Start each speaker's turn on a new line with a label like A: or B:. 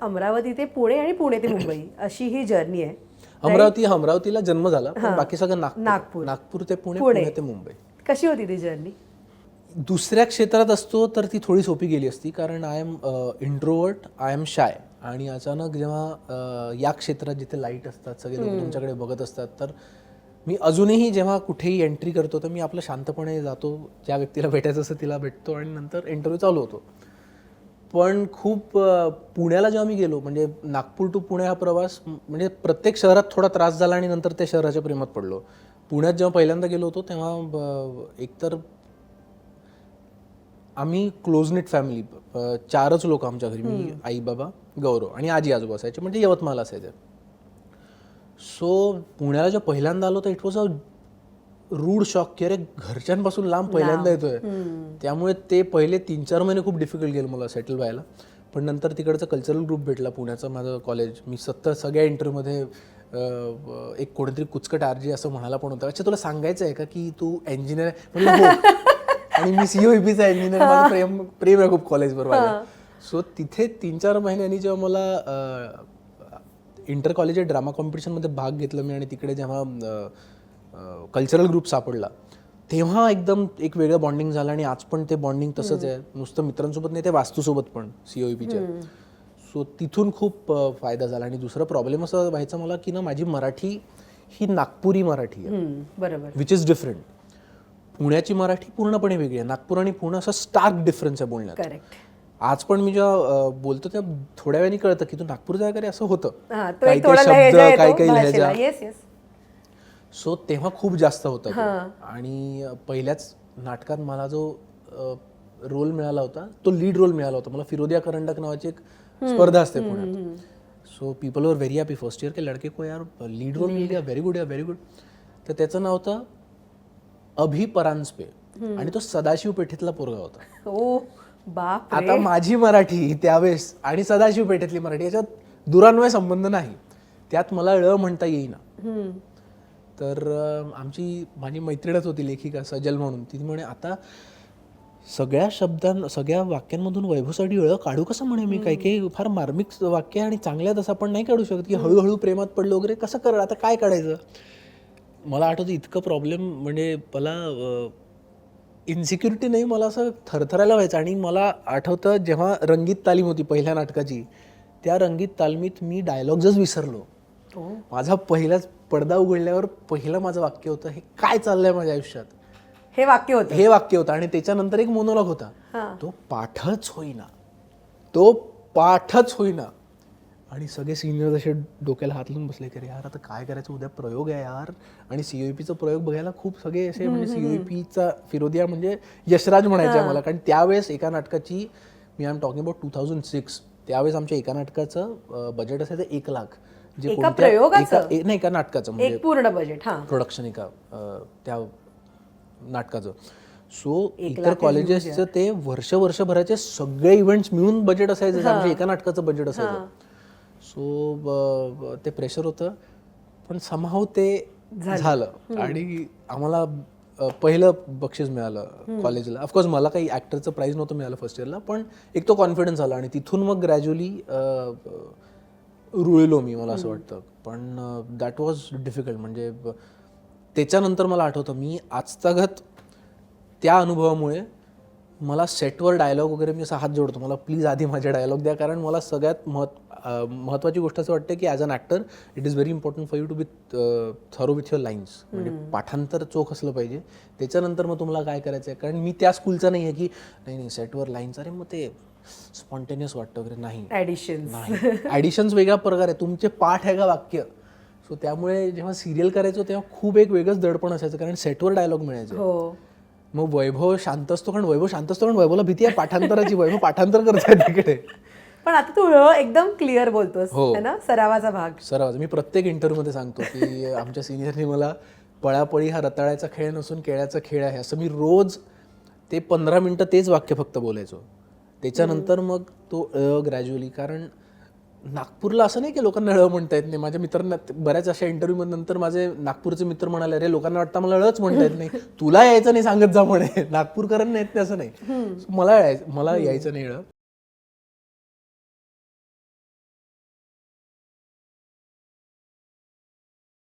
A: अमरावती ते पुणे आणि पुणे ते मुंबई अशी ही जर्नी आहे.
B: अमरावतीला जन्म झाला, पण बाकी सगळं
A: नागपूर.
B: नागपूर ते पुणे ते मुंबई.
A: कशी होती ती जर्नी?
B: दुसऱ्या क्षेत्रात असतो तर ती थोडी सोपी गेली असती, कारण I am introvert, I am shy. आणि अचानक जेव्हा या क्षेत्रात जिथे लाईट असतात, सगळे लोक तुमच्याकडे बघत असतात, तर मी अजूनही जेव्हा कुठेही एंट्री करतो तर मी आपलं शांतपणे जातो, ज्या व्यक्तीला भेटायचं असं तिला भेटतो आणि नंतर इंटरव्ह्यू चालू होतो. पण खूप पुण्याला जेव्हा मी गेलो, म्हणजे नागपूर टू पुणे हा प्रवास, म्हणजे प्रत्येक शहरात थोडा त्रास झाला आणि नंतर त्या शहराच्या प्रेमात पडलो. पुण्यात जेव्हा पहिल्यांदा गेलो होतो तेव्हा एकतर आम्ही क्लोजनेट फॅमिली, 4च लोक आमच्या घरी, मी, आई बाबा, गौरव आणि आजी आजोबा असायचे, म्हणजे यवतमाळ असायचे. सो पुण्याला जेव्हा पहिल्यांदा आलो तर it was a rude shock की अरे घरच्यांपासून लांब पहिल्यांदा येतोय. त्यामुळे ते पहिले 3-4 महिने खूप डिफिकल्ट गेलं मला सेटल व्हायला. पण नंतर तिकडचा कल्चरल ग्रुप भेटला, पुण्याचं माझं कॉलेज. मी सगळ्या इंटरव्ह्यूमध्ये एक कोणीतरी कुचकट आरजी असं म्हणाला पण होता, अच्छा तुला सांगायचं आहे का की तू इंजिनियर आहे? म्हणलं हो. आणि मी COEPचा इंजिनियर, माझं प्रेम आहे खूप कॉलेजवर माझ्या. सो तिथे 3-4 महिन्यांनी जेव्हा मला इंटर कॉलेज ड्रामा कॉम्पिटिशनमध्ये भाग घेतला मी, आणि तिकडे जेव्हा कल्चरल ग्रुप सापडला तेव्हा एकदम एक वेगळं बॉन्डिंग झालं. आणि आज पण ते बॉन्डिंग तसंच आहे, नुसतं मित्रांसोबत नाही, ते वास्तूसोबत पण, COEPच्या. सो तिथून खूप फायदा झाला. आणि दुसरा प्रॉब्लेम असा व्हायचा मला की ना, माझी मराठी ही नागपुरी मराठी आहे,
A: बरोबर,
B: विच इज डिफरंट. पुण्याची मराठी पूर्णपणे वेगळी आहे. नागपूर आणि पुणे असा स्टार्क डिफरन्स आहे बोलण्यात.
A: करेक्ट.
B: आज पण मी जेव्हा बोलतो त्या थोड्या वेळाने कळतं की तू नागपूरचा वगैरे असं होतं,
A: काही काही शब्द, काही काही लहजा.
B: सो तेव्हा खूप जास्त होतं. आणि पहिल्याच नाटकात मला जो रोल मिळाला होता, तो लीड रोल मिळाला होता मला. फिरोदिया करंडक नावाची एक स्पर्धा असते पुण्यात. So people were very happy first year के लड़के को यार लीड रोल मिल गया, व्हेरी गुड यार, व्हेरी गुड. तर त्याचं नाव होतं अभि परांजपे, आणि तो सदाशिव पेठेतला पोरगा होता.
A: ओ बाप.
B: आता माझी मराठी त्यावेळेस आणि सदाशिव पेठेतली मराठी याच्यात दुरान्वय संबंध नाही, त्यात मला ळ म्हणता येईना. तर माझी मैत्रीणच होती लेखिका सजल म्हणून, ती म्हणे आता सगळ्या वाक्यांमधून वैभवसाठी ळ काढू कसं म्हणे मी, काही फार मार्मिक वाक्य आणि चांगल्या तसं आपण नाही काढू शकत, की हळूहळू प्रेमात पडलं वगैरे कसं कर, आता काय काढायचं. मला आठवतं इतकं प्रॉब्लेम, म्हणजे मला इन्सिक्युरिटी नाही, मला असं थरथरायला व्हायचं. आणि मला आठवतं जेव्हा रंगीत तालीम होती पहिल्या नाटकाची, त्या रंगीत तालमीत मी डायलॉग्सच विसरलो. माझा पहिलाच पडदा उघडल्यावर पहिलं माझं वाक्य होतं, हे काय चाललंय माझ्या आयुष्यात,
A: हे वाक्य होतं.
B: आणि त्याच्यानंतर एक मोनोलॉग होता, तो पाठच होईना. आणि सगळे सिनियर्स असे डोक्याला हात लावून बसले की यार आता काय करायचं, उद्या प्रयोग आहे यार. आणि COEPचा प्रयोग बघायला खूप सगळे असे, म्हणजे COEPचा फिरोदिया म्हणजे यशराज म्हणायचे आम्हाला. कारण त्यावेळेस एका नाटकाची, मी आय एम टॉकिंग अबाउट 2006, त्यावेळेस आमच्या एका नाटकाचं बजेट असायचं 1 लाख. जे नाही, एका नाटकाचं म्हणजे
A: पूर्ण बजेट
B: प्रोडक्शन एका त्या नाटकाचं. सो इतर कॉलेजेसचं ते वर्षभराचे सगळे इव्हेंट्स मिळून बजेट असायचं, आमच्या एका नाटकाचं बजेट असायचं. सो ते प्रेशर होतं, पण समहाऊ ते झालं. आणि आम्हाला पहिलं बक्षीस मिळालं कॉलेजला. ऑफकोर्स मला काही ॲक्टरचं प्राईज नव्हतं मिळालं फर्स्ट इयरला, पण एक तो कॉन्फिडन्स आला. आणि तिथून मग ग्रॅज्युअली रुळलो मी, मला असं वाटतं. पण दॅट वॉज डिफिकल्ट. म्हणजे त्याच्यानंतर मला आठवतं, मी आजतागत त्या अनुभवामुळे मला सेटवर डायलॉग वगैरे मी असा हात जोडतो, मला प्लीज आधी माझे डायलॉग द्या. कारण मला सगळ्यात महत्त्वाची गोष्ट असं वाटतं की as an actor it is very important for you to be thorough with your lines. म्हणजे पाठांतर चोख असलं पाहिजे, त्याच्यानंतर मग तुम्हाला काय करायचं आहे. कारण मी त्या स्कूलचा नाही आहे की नाही सेटवर लाईन्स, अरे मग ते स्पॉन्टेनियस वाटतं वगैरे. नाही, ॲडिशन्स वेगळा प्रकार आहे, तुमचे पाठ आहे का वाक्य. सो त्यामुळे जेव्हा सिरियल करायचो तेव्हा खूप एक वेगळंच दडपण असायचं, कारण सेटवर डायलॉग मिळायचे. मग वैभव शांत असतो, कारण वैभवला भीती आहे पाठांतराची. वैभव पाठांतर करतोय तिकडे.
A: पण आता तू एकदम क्लिअर बोलतोस ना, सरावाचा भाग.
B: मी प्रत्येक इंटरव्ह्यूमध्ये सांगतो की आमच्या सिनियरनी मला पळापळी हा रताळ्याचा खेळ नसून केळ्याचा खेळ आहे असं मी रोज ते 15 मिनिटं तेच वाक्य फक्त बोलायचो. त्याच्यानंतर मग तो ग्रॅज्युअली, कारण नागपूरला असं नाही की लोकांना ळ म्हणता येत नाही. माझ्या मित्रांना बऱ्याच अशा इंटरव्ह्यू नंतर माझे नागपूरचे मित्र म्हणाले, अरे लोकांना वाटतं मला ळच म्हणता येत नाही, तुला यायचं नाही सांगत जा म्हणे, नागपूरकरांना येत नाही असं नाही. मला यायचं नाही ळ.